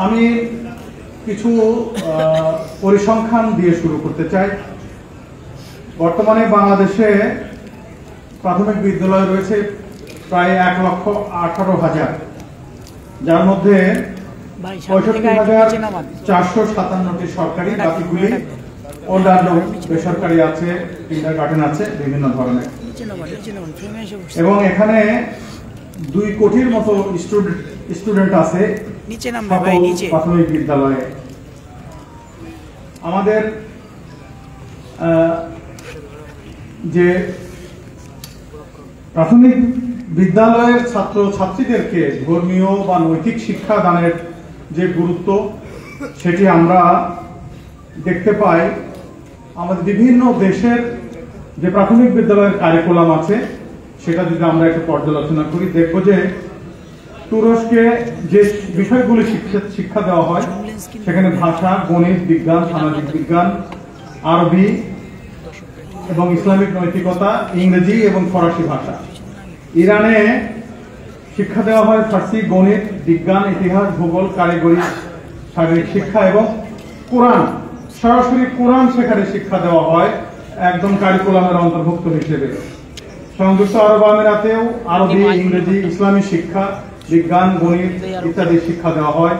আমি কিছু পরিসংখ্যান দিয়ে শুরু করতে চাই। বর্তমানে বাংলাদেশে প্রাথমিক বিদ্যালয় রয়েছে প্রায় 1,18,000, যার মধ্যে 65,457টি সরকারি, বাকিগুলি অন্যান্য বেসরকারি আছে, কিন্ডারগার্টেন আছে বিভিন্ন ধরনের। এবং এখানে 2 কোটির মতো স্টুডেন্ট আছে প্রাথমিক বিদ্যালয়ে। আমাদের যে প্রাথমিক বিদ্যালয়ের ছাত্র ছাত্রীদেরকে ধর্মীয় বা নৈতিক শিক্ষা দানের যে গুরুত্ব, সেটি আমরা দেখতে পাই আমাদের বিভিন্ন দেশের যে প্রাথমিক বিদ্যালয়ের কারিকুলাম আছে, সেটা যদি আমরা একটু পর্যালোচনা করি, দেখব যে তুরস্কে যে বিষয়গুলি শিক্ষা দেওয়া হয় সেখানে ভাষা, গণিত, বিজ্ঞান, সামাজিক বিজ্ঞান, আরবি এবং ইসলামিক নৈতিকতা, ইংরেজি এবং ফরাসি ভাষা। ইরানে শিক্ষা দেওয়া হয় ফার্সি, গণিত, বিজ্ঞান, ইতিহাস, ভূগোল, কারিগরি, শারীরিক শিক্ষা এবং কোরআন। সরাসরি কোরআন সেখানে শিক্ষা দেওয়া হয় একদম কারিকুলামের অন্তর্ভুক্ত হিসেবে। সংযুক্ত আরব আমিরাতেও আরবি, ইংরেজি, ইসলামী শিক্ষা, বিজ্ঞান, গণিত ইত্যাদি শিক্ষা দেওয়া হয়।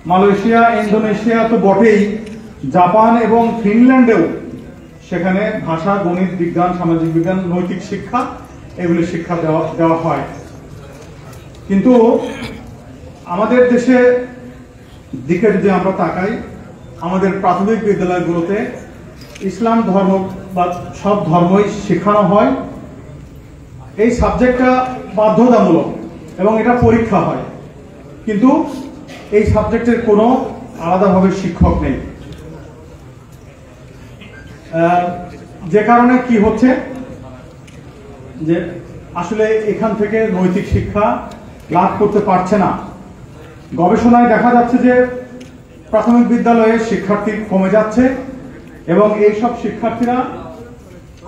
মালয়েশিয়া, ইন্দোনেশিয়া তো বটেই, জাপান এবং ফিনল্যান্ডেও সেখানে ভাষা, গণিত, বিজ্ঞান, সামাজিক বিজ্ঞান, নৈতিক শিক্ষা এগুলি শিক্ষা দেওয়া হয়। কিন্তু আমাদের দেশে দিকে যদি আমরা তাকাই, আমাদের প্রাথমিক বিদ্যালয়গুলোতে ইসলাম ধর্ম বা সব ধর্মই শেখানো হয়। এই সাবজেক্টটা বাধ্যতামূলক এবং এটা পরীক্ষা হয়, কিন্তু এই সাবজেক্টের কোনো আলাদাভাবে শিক্ষক নেই। যে কারণে কি হচ্ছে যে আসলে এখান থেকে নৈতিক শিক্ষা লাভ করতে পারছে না। গবেষণায় দেখা যাচ্ছে যে প্রাথমিক বিদ্যালয়ে শিক্ষার্থী কমে যাচ্ছে এবং এইসব শিক্ষার্থীরা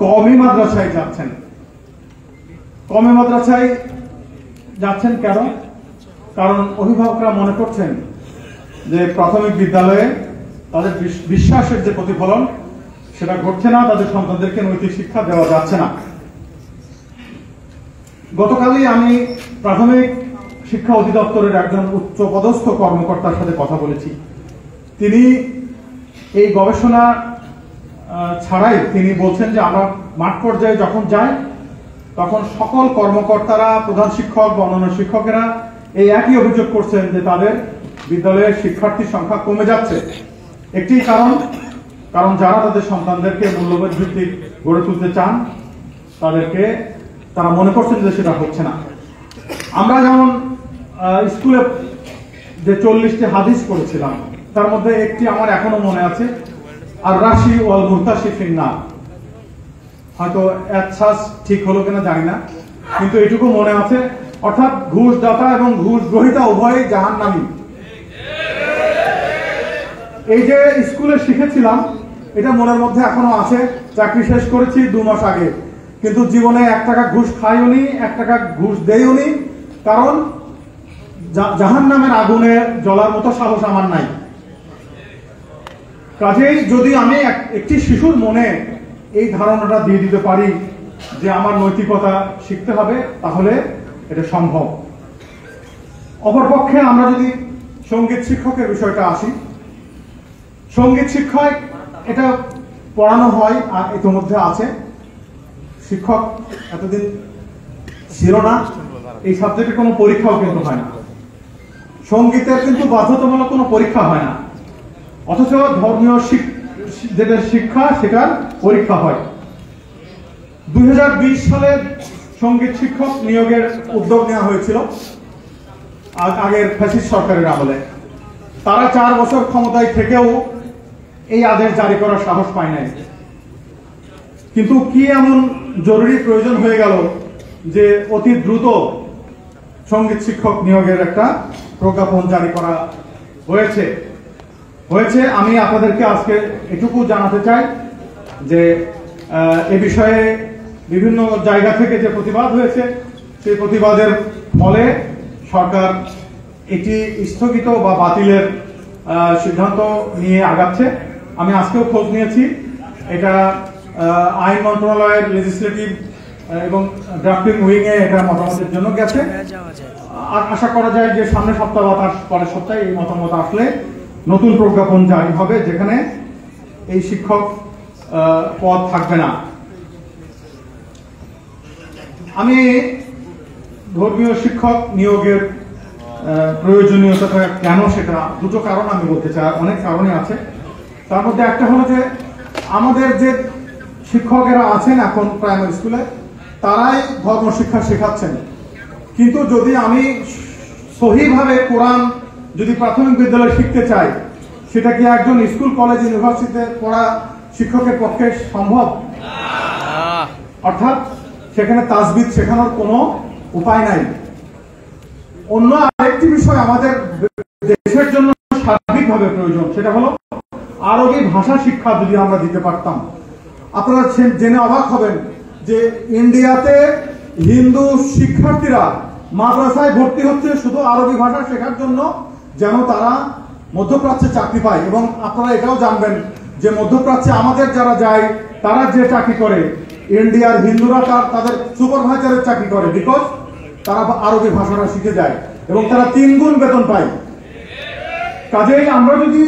কওমি মাদ্রাসায় যাচ্ছেন। কওমি মাদ্রাসায় যাচ্ছেন কেন? কারণ অভিভাবকরা মনে করছেন যে প্রাথমিক বিদ্যালয়ে তাদের বিশ্বাসের যে প্রতিফলন সেটা ঘটছে না, তাদের সন্তানদেরকে নৈতিক শিক্ষা দেওয়া যাচ্ছে না। গতকালই আমি প্রাথমিক শিক্ষা অধিদপ্তরের একজন উচ্চপদস্থ কর্মকর্তার সাথে কথা বলেছি। তিনি এই গবেষণা ছাড়াই তিনি বলছেন যে আমরা মাঠ পর্যায়ে যখন যাই তখন সকল কর্মকর্তারা, প্রধান শিক্ষক বা অন্যান্য শিক্ষকেরা এই একই অভিযোগ করছেন যে তাদের বিদ্যালয়ের শিক্ষার্থীর সংখ্যা কমে যাচ্ছে। একটি কারণ যারা তাদের সন্তানদেরকে মূল্যবোধ ভিত্তিক গড়ে তুলতে চান তারা মনে করছেন যে সেটা হচ্ছে না। আমরা যেমন স্কুলে যে 40টি হাদিস পড়েছিলাম, তার মধ্যে একটি আমার এখনো মনে আছে, আর রাশি ওয়াল মুরতাশি ফিন্নার। হয়তো এতসাস ঠিক হলো কিনা জানি না, কিন্তু এটুকু মনে আছে, অর্থাৎ ঘুষদাতা এবং ঘুষ গ্রহীতা উভয়ই জাহান্নামী। এই যে স্কুলে শিখেছিলাম, এটা মনের মধ্যে এখনো আছে। চাকরি শেষ করেছি 2 মাস আগে, কিন্তু জীবনে 1 টাকা ঘুষ খাইওনি, 1 টাকা ঘুষ দেইওনি, কারণ জাহান্নামের আগুনে জ্বলার মতো সাহস আমার নাই। কাজেই যদি আমি একটি শিশুর মনে এই ধারণাটা দিয়ে দিতে পারি যে আমার নৈতিকতা শিখতে হবে, তাহলে এটা সম্ভব। অপরপক্ষে আমরা যদি সঙ্গীত শিক্ষকের বিষয়টা আসি, সঙ্গীত শিক্ষক এটা পড়ানো হয় আর ইতিমধ্যে আছে। শিক্ষক এতদিন ছিল না, এই সাবজেক্টে কোনো পরীক্ষাও কিন্তু হয় না। সঙ্গীতের কিন্তু বাধ্যতামূলক কোনো পরীক্ষা হয় না, অথচ ধর্মীয় যেটা শিক্ষা সেটার পরীক্ষা হয়। 2020 সালে সঙ্গীত শিক্ষক নিয়োগের উদ্যোগ নেওয়া হয়েছিল আগের ফ্যাসিস্ট সরকারের আমলে। তারা 4 বছর ক্ষমতায় থেকেও এই আদেশ জারি করার সাহস পায় নাই। কিন্তু কি এমন জরুরি প্রয়োজন হয়ে গেল যে অতি দ্রুত সঙ্গীত শিক্ষক নিয়োগের একটা প্রজ্ঞাপন জারি করা হয়েছে। আমি আপনাদেরকে আজকে এটুকু জানাতে চাই যে এ বিষয়ে বিভিন্ন জায়গা থেকে যে প্রতিবাদ হয়েছে, সেই প্রতিবাদের ফলে সরকার এটি স্থগিত বা বাতিলের সিদ্ধান্ত নিয়ে আগাচ্ছে। আমি আজকেও খোঁজ নিয়েছি, এটা আইন মন্ত্রণালয়ের লেজিসলেটিভ এবং ড্রাফটিং উইং এ এটা মতামতের জন্য গেছে। আশা করা যায় যে সামনের সপ্তাহ বা তার পরের সপ্তাহে এই মতামত আসলে নতুন প্রজ্ঞাপন জারি হবে, যেখানে এই শিক্ষক পদ থাকবে না। আমি ধর্মীয় শিক্ষক নিয়োগের প্রয়োজনীয়তা কেন, সেটা দুটো কারণ আমি বলতে চাই। অনেক কারণে আছে, তার মধ্যে একটা হলো যে আমাদের যে শিক্ষকেরা আছেন এখন প্রাইমারি স্কুলে, তারাই ধর্ম শিক্ষা শেখাচ্ছেন। কিন্তু যদি আমি সহিভাবে কোরআন যদি প্রাথমিক বিদ্যালয়ে শিখতে চাই, সেটা কি একজন স্কুল কলেজ ইউনিভার্সিটিতে পড়া শিক্ষকের পক্ষে সম্ভব? অর্থাৎ সেখানে তাজবিদ শেখানোর কোনো উপায় নাই। অন্য আরেকটি বিষয় আমাদের দেশের জন্য সার্বিকভাবে প্রয়োজন, সেটা হলো আরবি ভাষা শিক্ষা যদি আমরা দিতে পারতাম। আপনারা জেনে অবাক হবেন যে ইন্ডিয়াতে হিন্দু শিক্ষার্থীরা মাদ্রাসায় ভর্তি হচ্ছে শুধু আরবি ভাষা শেখার জন্য, যেন তারা মধ্যপ্রাচ্যে চাকরি পায়। এবং আপনারা এটাও জানবেন যে মধ্যপ্রাচ্যে আমাদের যারা যায়, তারা যে চাকরি করে, ইন্ডিয়ার হিন্দুরা তাদের সুপারভাইজারের চাকরি করে, বিকজ তারা আরবি ভাষাটা শিখে যায় এবং তারা 3 গুণ বেতন পায়। কাজেই আমরা যদি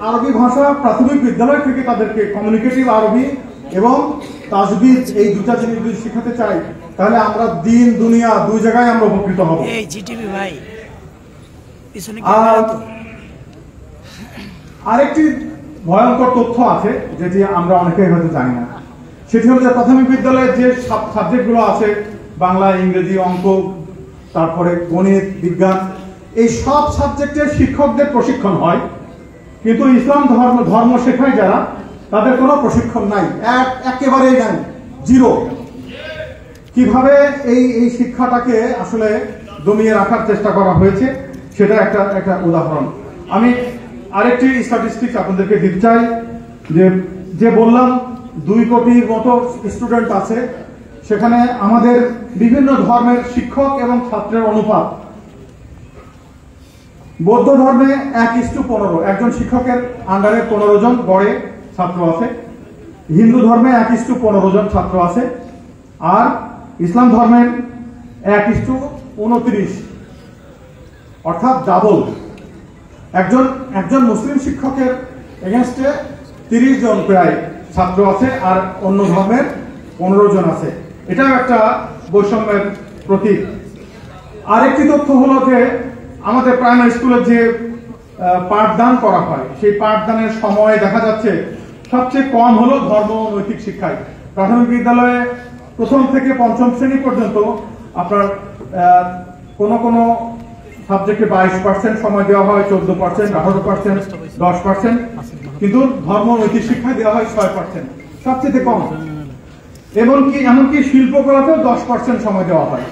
আরবি ভাষা প্রাথমিক বিদ্যালয় থেকে তাদেরকে কমিউনিকেটিভ আরবি এবং তাজবিদ এই দুটা জিনিস যদি শেখাতে চাই, তাহলে আমরা দিন দুনিয়া দুই জায়গায় আমরা উপকৃত হব। আরেকটি ভয়ঙ্কর তথ্য আছে যেটি আমরা অনেকেই হয়তো জানি না, সেটি হলো যে প্রাথমিক বিদ্যালয়ের যে সাবজেক্টগুলো আছে, বাংলা, ইংরেজি, অঙ্ক, তারপরে গণিত, বিজ্ঞান, এই সব সাবজেক্টের শিক্ষকদের প্রশিক্ষণ হয়, কিন্তু ইসলাম ধর্ম শেখায় যারা, তাদের কোনো প্রশিক্ষণ নাই, একেবারেই নাই, জিরো। কিভাবে এই শিক্ষাটাকে আসলে দমিয়ে রাখার চেষ্টা করা হয়েছে সেটা একটা উদাহরণ। আমি আরেকটি স্ট্যাটিস্টিক্স আপনাদেরকে দিতে চাই, যে বললাম 2 কোটির মতো স্টুডেন্ট আছে, সেখানে আমাদের বিভিন্ন ধর্মের শিক্ষক এবং ছাত্রের অনুপাত, বৌদ্ধ ধর্মে 1:15, একজন শিক্ষকের আন্ডারে 15 জন গড়ে ছাত্র আছে। হিন্দু ধর্মে 1:15 জন ছাত্র আছে। আর ইসলাম ধর্মের 1:29, অর্থাৎ ডাবল। একজন মুসলিম শিক্ষকের এগেনস্টে 30 জন প্রায় ছাত্র আছে, আর অন্য ধর্মের 15 জন আছে। এটাও একটা বৈষম্যের প্রতীক। আরেকটি তথ্য হলো যে আমাদের প্রাইমারি স্কুলে যে পাঠদান করা হয়, সেই পাঠদানের সময় দেখা যাচ্ছে সবচেয়ে কম হলো ধর্ম ও নৈতিক শিক্ষায়। প্রাথমিক বিদ্যালয়ে 1ম থেকে 5ম শ্রেণী পর্যন্ত আপনার কোনো সাবজেক্টে 22% সময় দেওয়া হয়, 14%, 18%, 10%, কিন্তু ধর্ম নৈতিক শিক্ষায় দেওয়া হয় 6%, সবচেয়ে কম। এমনকি শিল্পকলাতেও 10% সময় দেওয়া হয়,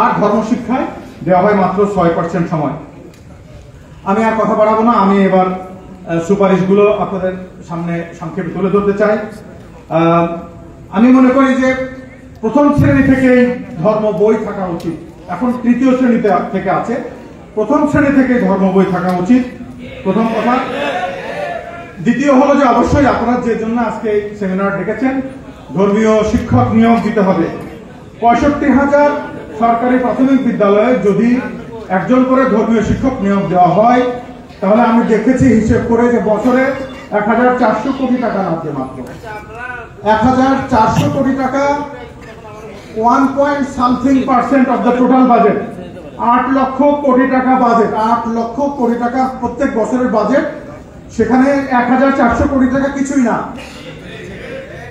আর ধর্ম শিক্ষায় দেওয়া হয় মাত্র 6% সময়। আমি আর কথা বাড়াবো না, আমি এবার সুপারিশগুলো আপনাদের সামনে সংক্ষেপে তুলে ধরতে চাই। আমি মনে করি যে 1ম শ্রেণী থেকেই ধর্ম বই থাকা উচিত। এখন 3য় শ্রেণী থেকে আছে, 1ম শ্রেণী থেকে ধর্ম বই থাকা উচিত, প্রথম কথা। দ্বিতীয় হলো যে অবশ্যই আপনারা যে জন্য আজকে এই সেমিনার ডেকেছেন, ধর্মীয় শিক্ষক নিয়োগ দিতে হবে। 65,000 সরকারি প্রাথমিক বিদ্যালয়ে যদি একজন করে ধর্মীয় শিক্ষক নিয়োগ দেওয়া হয়, তাহলে আমি দেখেছি হিসেব করে যে বছরে 1,400 কোটি টাকা লাগবে। মাত্র 1,400 কোটি টাকা, 1.something% of the total budget. 8 lakh crore টাকা বাজেট, 8 লক্ষ কোটি টাকা প্রত্যেক বছরের বাজেট, সেখানে 1,400 কোটি টাকা কিছুই না।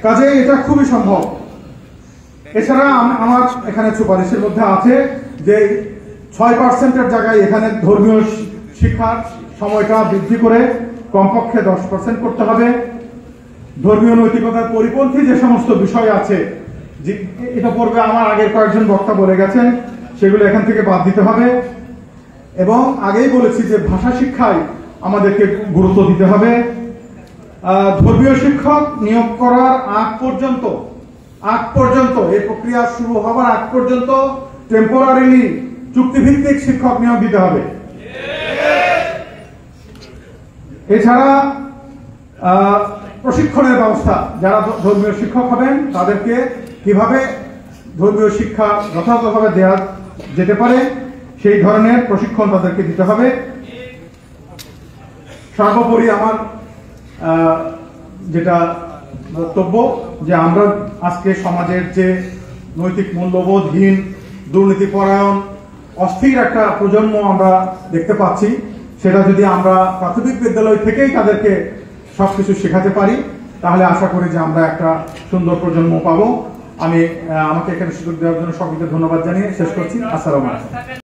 কাজে এটা খুবই সম্ভব। এছাড়া আমার এখানে সুপারিশের মধ্যে আছে যে 6%-এর জায়গায় এখানে ধর্মীয় শিক্ষার সময়টা বৃদ্ধি করে কমপক্ষে 10% করতে হবে। ধর্মীয় নৈতিকতার পরিপন্থী যে সমস্ত বিষয় আছে, এটা পূর্বে আমার আগের কয়েকজন বক্তা বলে গেছেন, সেগুলো এখান থেকে বাদ দিতে হবে। এবং আগেই বলেছি যে ভাষা শিক্ষায় আমাদেরকে গুরুত্ব দিতে হবে। ধর্মীয় শিক্ষক নিয়োগ করার আগ পর্যন্ত এই প্রক্রিয়া শুরু হওয়ার আগ পর্যন্ত টেম্পোরারিলি চুক্তিভিত্তিক শিক্ষক নিয়োগ দিতে হবে। এছাড়া প্রশিক্ষণের ব্যবস্থা, যারা ধর্মীয় শিক্ষক হবেন তাদেরকে কিভাবে ধর্মীয় শিক্ষা যথাযথভাবে দেওয়া যেতে পারে সেই ধরনের প্রশিক্ষণ তাদেরকে দিতে হবে। সর্বোপরি আমার যেটা বক্তব্য, যে আমরা আজকে সমাজের যে নৈতিক মূল্যবোধহীন, দুর্নীতিপরায়ণ, অস্থির একটা প্রজন্ম আমরা দেখতে পাচ্ছি, সেটা যদি আমরা প্রাথমিক বিদ্যালয় থেকেই তাদেরকে সবকিছু শেখাতে পারি তাহলে আশা করি যে আমরা একটা সুন্দর প্রজন্ম পাবো। আমি আমাকে এখানে সুযোগ দেওয়ার জন্য সকলকে ধন্যবাদ জানিয়ে শেষ করছি। আসসালামু আলাইকুম।